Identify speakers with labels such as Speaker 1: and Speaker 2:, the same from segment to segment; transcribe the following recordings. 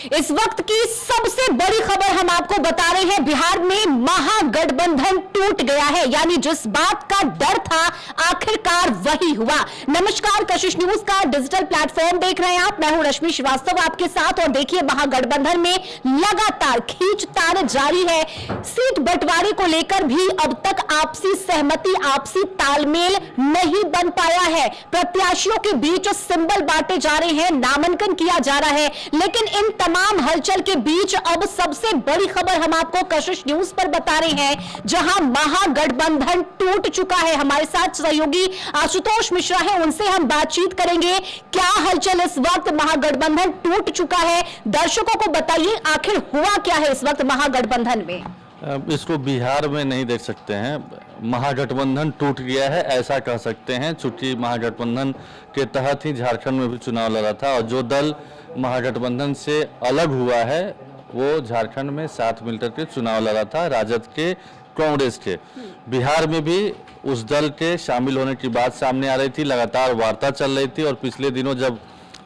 Speaker 1: इस वक्त की सबसे बड़ी खबर हम आपको बता रहे हैं। बिहार में महागठबंधन टूट गया है, यानी जिस बात का डर था आखिरकार वही हुआ। नमस्कार, कशिश न्यूज का डिजिटल प्लेटफॉर्म देख रहे हैं आप। मैं हूं रश्मि श्रीवास्तव आपके साथ। और देखिए, महागठबंधन में लगातार खींचतान जारी है। सीट बंटवारे को लेकर भी अब तक आपसी सहमति, आपसी तालमेल नहीं बन पाया है। प्रत्याशियों के बीच सिंबल बांटे जा रहे हैं, नामांकन किया जा रहा है, लेकिन इन तमाम हलचल के बीच अब सबसे बड़ी खबर हम आपको कशिश न्यूज पर बता रहे हैं, जहां महागठबंधन टूट चुका है। हमारे साथ सहयोगी आशुतोष मिश्रा है, उनसे हम बातचीत करेंगे। क्या हलचल इस वक्त, महागठबंधन टूट चुका है, दर्शकों को बताइए आखिर हुआ क्या है इस वक्त महागठबंधन में।
Speaker 2: इसको बिहार में नहीं देख सकते हैं, महागठबंधन टूट गया है ऐसा कह सकते हैं, चूंकि महागठबंधन के तहत ही झारखंड में भी चुनाव लड़ा था और जो दल महागठबंधन से अलग हुआ है वो झारखंड में साथ मिलकर के चुनाव लड़ा था, राजद के, कांग्रेस के। बिहार में भी उस दल के शामिल होने की बात सामने आ रही थी, लगातार वार्ता चल रही थी और पिछले दिनों जब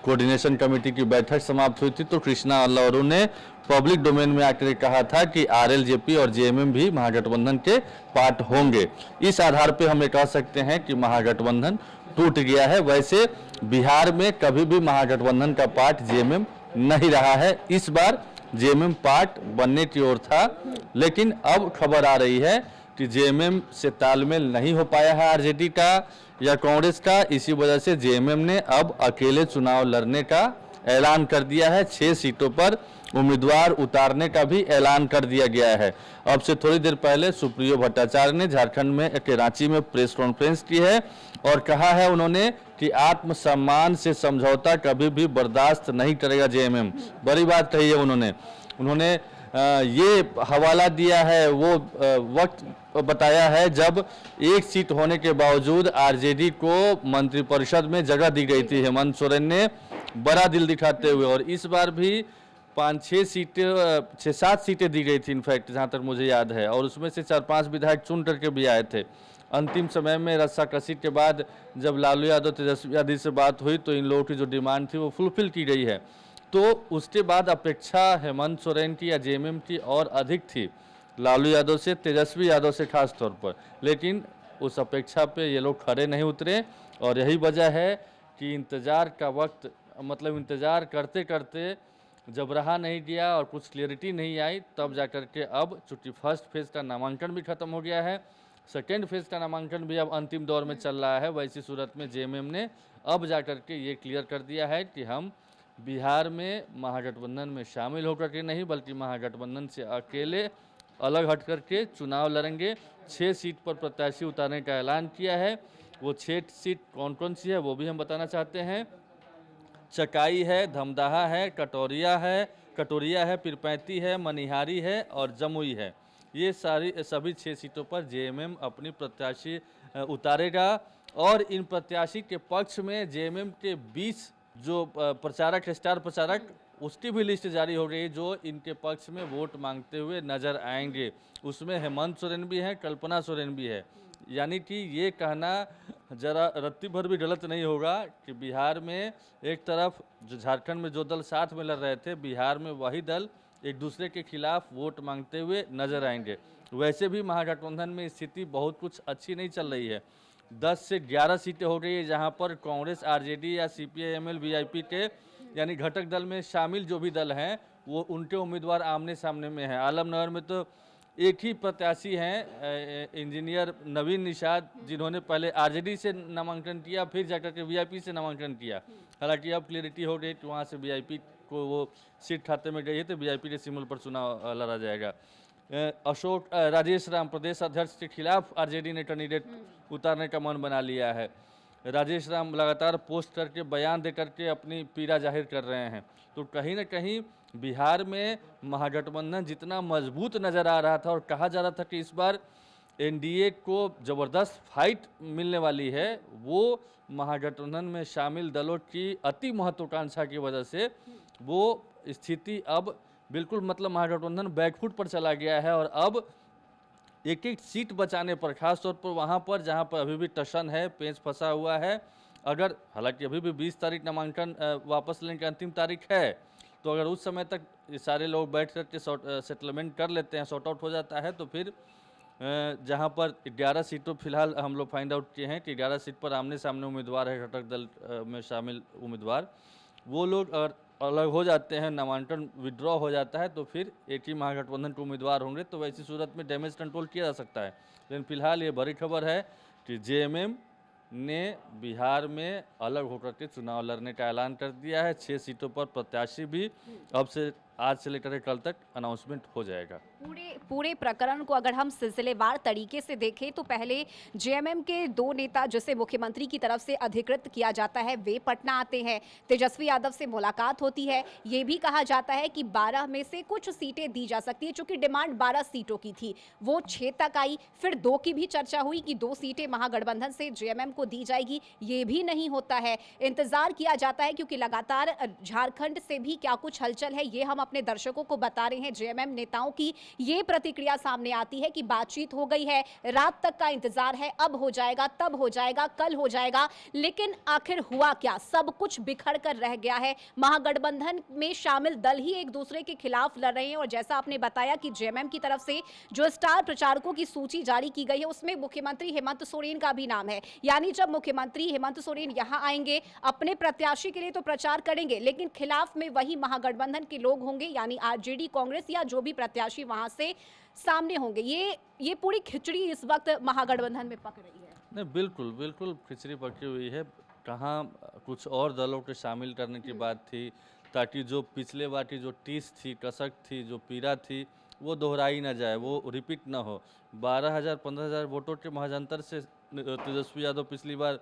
Speaker 2: कोऑर्डिनेशन कमेटी की बैठक समाप्त हुई थी तो कृष्णा अल्लावरू ने पब्लिक डोमेन में आकर कहा था कि आरएलजेपी और जेएमएम भी महागठबंधन के पार्ट होंगे। इस आधार पे हम ये कह सकते हैं कि महागठबंधन टूट गया है। वैसे बिहार में कभी भी महागठबंधन का पार्ट जेएमएम नहीं रहा है, इस बार जेएमएम पार्ट बनने की ओर था, लेकिन अब खबर आ रही है कि जेएमएम से तालमेल नहीं हो पाया है आरजेडी का या कांग्रेस का। इसी वजह से जेएमएम ने अब अकेले चुनाव लड़ने का ऐलान कर दिया है। 6 सीटों पर उम्मीदवार उतारने का भी ऐलान कर दिया गया है। अब से थोड़ी देर पहले सुप्रियो भट्टाचार्य ने झारखंड में रांची में प्रेस कॉन्फ्रेंस की है और कहा है उन्होंने कि आत्मसम्मान से समझौता कभी भी बर्दाश्त नहीं करेगा जेएमएम। बड़ी बात कही है उन्होंने ये हवाला दिया है, वो वक्त बताया है जब एक सीट होने के बावजूद आरजेडी को मंत्रिपरिषद में जगह दी गई थी हेमंत सोरेन ने बड़ा दिल दिखाते हुए, और इस बार भी 6-7 सीटें दी गई थी इनफैक्ट, जहां तक मुझे याद है, और उसमें से 4-5 विधायक चुन करके भी आए थे। अंतिम समय में रस्साकसी के बाद जब लालू यादव, तेजस्वी यादव से बात हुई तो इन लोगों की जो डिमांड थी वो फुलफिल की गई है। तो उसके बाद अपेक्षा हेमंत सोरेन की या जेएमएम की और अधिक थी, लालू यादव से, तेजस्वी यादव से खास तौर पर, लेकिन उस अपेक्षा पे ये लोग खड़े नहीं उतरे। और यही वजह है कि इंतज़ार का वक्त, मतलब इंतज़ार करते करते जब रहा नहीं गया और कुछ क्लियरिटी नहीं आई, तब जाकर के अब चूँकि फर्स्ट फेज़ का नामांकन भी ख़त्म हो गया है, सेकेंड फेज़ का नामांकन भी अब अंतिम दौर में चल रहा है, वैसी सूरत में जेएमएम ने अब जाकर के ये क्लियर कर दिया है कि हम बिहार में महागठबंधन में शामिल होकर के नहीं, बल्कि महागठबंधन से अकेले अलग हट करके चुनाव लड़ेंगे। 6 सीट पर प्रत्याशी उतारने का ऐलान किया है। वो 6 सीट कौन कौन सी है वो भी हम बताना चाहते हैं। चकाई है, धमदाहा है, कटोरिया है, पीरपैंती है, मनिहारी है और जमुई है। ये सभी 6 सीटों पर जेएमएम अपनी प्रत्याशी उतारेगा। और इन प्रत्याशी के पक्ष में जेएमएम के 20 जो प्रचारक, स्टार प्रचारक, उसकी भी लिस्ट जारी हो गई जो इनके पक्ष में वोट मांगते हुए नजर आएंगे। उसमें हेमंत सोरेन भी है, कल्पना सोरेन भी है। यानी कि ये कहना जरा रत्ती भर भी गलत नहीं होगा कि बिहार में एक तरफ जो झारखंड में जो दल साथ में लड़ रहे थे, बिहार में वही दल एक दूसरे के खिलाफ वोट मांगते हुए नजर आएंगे। वैसे भी महागठबंधन में स्थिति बहुत कुछ अच्छी नहीं चल रही है। 10 से 11 सीटें हो गई है, जहां पर कांग्रेस, आरजेडी या सीपीआई-एमएल, वीआईपी के यानी घटक दल में शामिल जो भी दल हैं वो उनके उम्मीदवार आमने सामने में हैं। आलमनगर में तो एक ही प्रत्याशी हैं, इंजीनियर नवीन निषाद, जिन्होंने पहले आरजेडी से नामांकन किया, फिर जाकर के वीआईपी से नामांकन किया। हालांकि अब क्लियरिटी हो गई कि वहाँ से वीआईपी को वो सीट खाते में गई है, तो वीआईपी के सिंबल पर चुनाव लड़ा जाएगा। राजेश राम प्रदेश अध्यक्ष के खिलाफ आरजेडी ने कैंडिडेट उतारने का मन बना लिया है। राजेश राम लगातार पोस्ट करके, बयान दे करके अपनी पीड़ा जाहिर कर रहे हैं। तो कहीं ना कहीं बिहार में महागठबंधन जितना मजबूत नज़र आ रहा था और कहा जा रहा था कि इस बार एनडीए को ज़बरदस्त फाइट मिलने वाली है, वो महागठबंधन में शामिल दलों की अति महत्वाकांक्षा की वजह से वो स्थिति अब बिल्कुल, मतलब महागठबंधन बैकफुट पर चला गया है। और अब एक एक सीट बचाने पर, खासतौर पर वहाँ पर जहाँ पर अभी भी टशन है, पेंच फंसा हुआ है, अगर हालांकि अभी भी 20 तारीख नामांकन वापस लेने की अंतिम तारीख है, तो अगर उस समय तक ये सारे लोग बैठ करके सेटलमेंट कर लेते हैं, सॉर्ट आउट हो जाता है, तो फिर जहां पर 11 सीटों फिलहाल हम लोग फाइंड आउट किए हैं कि 11 सीट पर आमने सामने उम्मीदवार है, घटक दल में शामिल उम्मीदवार, वो लोग अगर अलग हो जाते हैं, नामांकन विड्रॉ हो जाता है, तो फिर एक ही महागठबंधन के उम्मीदवार होंगे, तो वैसी सूरत में डैमेज कंट्रोल किया जा सकता है। लेकिन फिलहाल ये बड़ी खबर है कि जेएमएम ने बिहार में अलग होकर के चुनाव लड़ने का ऐलान कर दिया है। 6 सीटों पर प्रत्याशी भी अब से आज से लेकर कल तक अनाउंसमेंट हो जाएगा।
Speaker 1: पूरे प्रकरण को अगर हम सिलसिलेवार तरीके से देखें तो पहले जेएमएम के 2 नेता जिसे मुख्यमंत्री की तरफ से अधिकृत किया जाता है वे पटना आते हैं, तेजस्वी यादव से मुलाकात होती है। ये भी कहा जाता है कि 12 में से कुछ सीटें दी जा सकती है, चूंकि डिमांड 12 सीटों की थी वो 6 तक आई, फिर 2 की भी चर्चा हुई कि 2 सीटें महागठबंधन से जेएमएम को दी जाएगी, ये भी नहीं होता है। इंतजार किया जाता है क्योंकि लगातार झारखंड से भी क्या कुछ हलचल है ये हम अपने दर्शकों को बता रहे हैं। जेएमएम नेताओं की ये प्रतिक्रिया सामने आती है कि बातचीत हो गई है, रात तक का इंतजार है, अब हो जाएगा, तब हो जाएगा, कल हो जाएगा, लेकिन आखिर हुआ क्या? सब कुछ बिखर कर रह गया है। महागठबंधन में शामिल दल ही एक दूसरे के खिलाफ लड़ रहे हैं और जैसा आपने बताया कि जेएमएम की तरफ से जो स्टार प्रचारकों की सूची जारी की गई है उसमें मुख्यमंत्री हेमंत सोरेन का भी नाम है। यानी जब मुख्यमंत्री हेमंत सोरेन यहां आएंगे अपने प्रत्याशी के लिए तो प्रचार करेंगे, लेकिन खिलाफ में वही महागठबंधन के लोग होंगे, यानी आरजेडी, कांग्रेस या जो भी प्रत्याशी वहां से सामने होंगे। ये पूरी खिचड़ी इस वक्त महागठबंधन में पक रही है।
Speaker 2: नहीं, बिल्कुल बिल्कुल खिचड़ी पकी हुई है। कहाँ कुछ और दलों के शामिल करने की बात थी ताकि जो पिछले बार की जो टीस थी, कसक थी, जो पीड़ा थी वो दोहराई ना जाए, वो रिपीट ना हो। 12,000 15,000 वोटों के महाजंतर से तेजस्वी यादव पिछली बार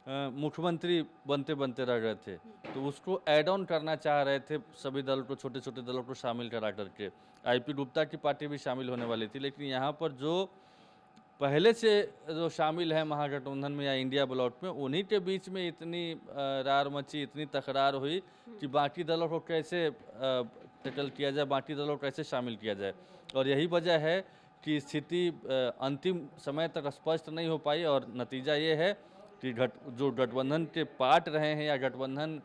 Speaker 2: मुख्यमंत्री बनते बनते रह गए थे, तो उसको ऐड ऑन करना चाह रहे थे सभी दल को, छोटे छोटे दलों को शामिल करा करके। आईपी गुप्ता की पार्टी भी शामिल होने वाली थी, लेकिन यहाँ पर जो पहले से जो शामिल है महागठबंधन में या इंडिया ब्लॉक में, उन्हीं के बीच में इतनी रार मची, इतनी तकरार हुई कि बाकी दलों को कैसे टैकल किया जाए, बाकी दलों को कैसे शामिल किया जाए। और यही वजह है कि स्थिति अंतिम समय तक स्पष्ट नहीं हो पाई और नतीजा ये है कि जो गठबंधन के पार्ट रहे हैं या गठबंधन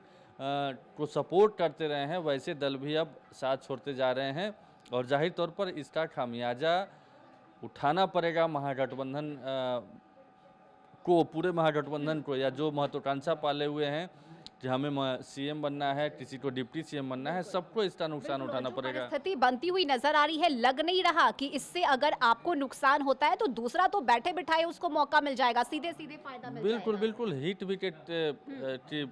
Speaker 2: को सपोर्ट करते रहे हैं, वैसे दल भी अब साथ छोड़ते जा रहे हैं और जाहिर तौर पर इसका खामियाजा उठाना पड़ेगा महागठबंधन को, पूरे महागठबंधन को, या जो महत्वाकांक्षा पाले हुए हैं कि हमें सीएम बनना है, किसी को डिप्टी सीएम बनना है, सबको इसका नुकसान उठाना पड़ेगा।
Speaker 1: स्थिति बनती हुई नजर आ रही है, लग नहीं रहा कि इससे अगर आपको नुकसान होता है तो दूसरा तो बैठे बिठाए उसको मौका मिल जाएगा, सीधे सीधे फायदा मिल
Speaker 2: बिल्कुल
Speaker 1: जाएगा।
Speaker 2: बिल्कुल हिट विकेट की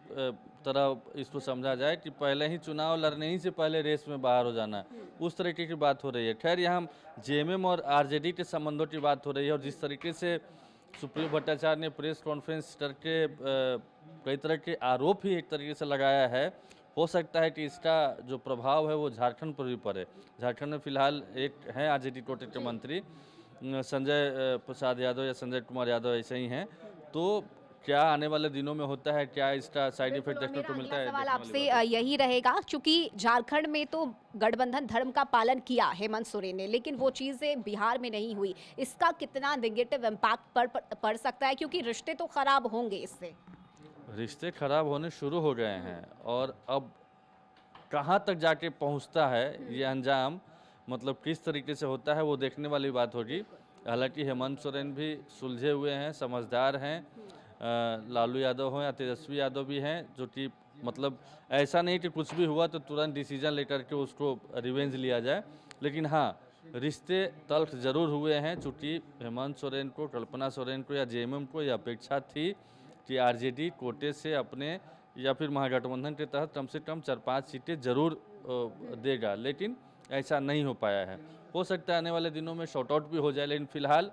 Speaker 2: तरह इसको समझा जाए कि पहले ही चुनाव लड़ने ही से पहले रेस में बाहर हो जाना, उस तरीके की बात हो रही है। खैर, यहाँ जेएमएम और आरजेडी के संबंधों की बात हो रही है और जिस तरीके से सुप्रीम भट्टाचार्य ने प्रेस कॉन्फ्रेंस करके कई तरह के आरोप ही एक तरीके से लगाया है, हो सकता है कि इसका जो प्रभाव है वो झारखंड पर भी पड़े। झारखंड में फिलहाल एक हैं आरजेडी कोटे के मंत्री संजय प्रसाद यादव या संजय कुमार यादव ऐसे ही हैं, तो क्या आने वाले दिनों में होता है, क्या इसका साइड इफेक्ट देखने को मिलता है?
Speaker 1: सवाल आपसे यही रहेगा, क्योंकि झारखंड में तो गठबंधन धर्म का पालन किया हेमंत सोरेन ने, लेकिन वो चीजें बिहार में नहीं हुई। इसका कितना नेगेटिव इम्पैक्ट पड़ सकता है, क्योंकि रिश्ते तो खराब होंगे इससे?
Speaker 2: रिश्ते खराब होने शुरू हो गए हैं और अब कहाँ तक जाके पहुँचता है ये अंजाम, मतलब किस तरीके से होता है वो देखने वाली बात होगी। हालांकि हेमंत सोरेन भी सुलझे हुए हैं, समझदार हैं, लालू यादव हो या तेजस्वी यादव भी हैं, जो कि मतलब ऐसा नहीं कि कुछ भी हुआ तो तुरंत डिसीजन लेकर के उसको रिवेंज लिया जाए, लेकिन हाँ रिश्ते तल्ख जरूर हुए हैं। चूँकि हेमंत सोरेन को, कल्पना सोरेन को या जेएमएम को यह अपेक्षा थी कि आरजेडी कोटे से अपने या फिर महागठबंधन के तहत कम से कम 4-5 सीटें जरूर देगा, लेकिन ऐसा नहीं हो पाया है। हो सकता है आने वाले दिनों में शॉर्ट आउट भी हो जाए, लेकिन फिलहाल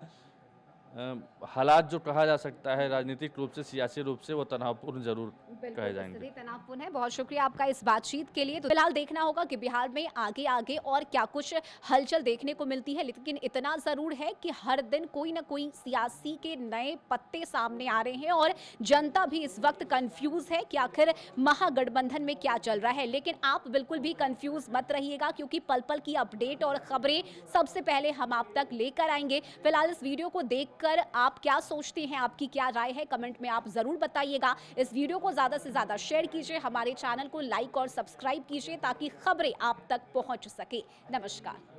Speaker 2: हालात जो कहा जा सकता है राजनीतिक रूप से, सियासी रूप से, वो तनावपूर्ण जरूर कहे जाएंगे।
Speaker 1: तनावपूर्ण है। बहुत शुक्रिया आपका इस बातचीत के लिए। तो फिलहाल देखना होगा कि बिहार में आगे आगे और क्या कुछ हलचल देखने को मिलती है, लेकिन इतना जरूर है कि हर दिन कोई ना कोई सियासी के नए पत्ते सामने आ रहे हैं और जनता भी इस वक्त कंफ्यूज है कि आखिर महागठबंधन में क्या चल रहा है। लेकिन आप बिल्कुल भी कंफ्यूज मत रहिएगा, क्योंकि पल पल की अपडेट और खबरें सबसे पहले हम आप तक लेकर आएंगे। फिलहाल इस वीडियो को देख लेकर आप क्या सोचते हैं, आपकी क्या राय है, कमेंट में आप जरूर बताइएगा। इस वीडियो को ज्यादा से ज्यादा शेयर कीजिए, हमारे चैनल को लाइक और सब्सक्राइब कीजिए ताकि खबरें आप तक पहुंच सके। नमस्कार।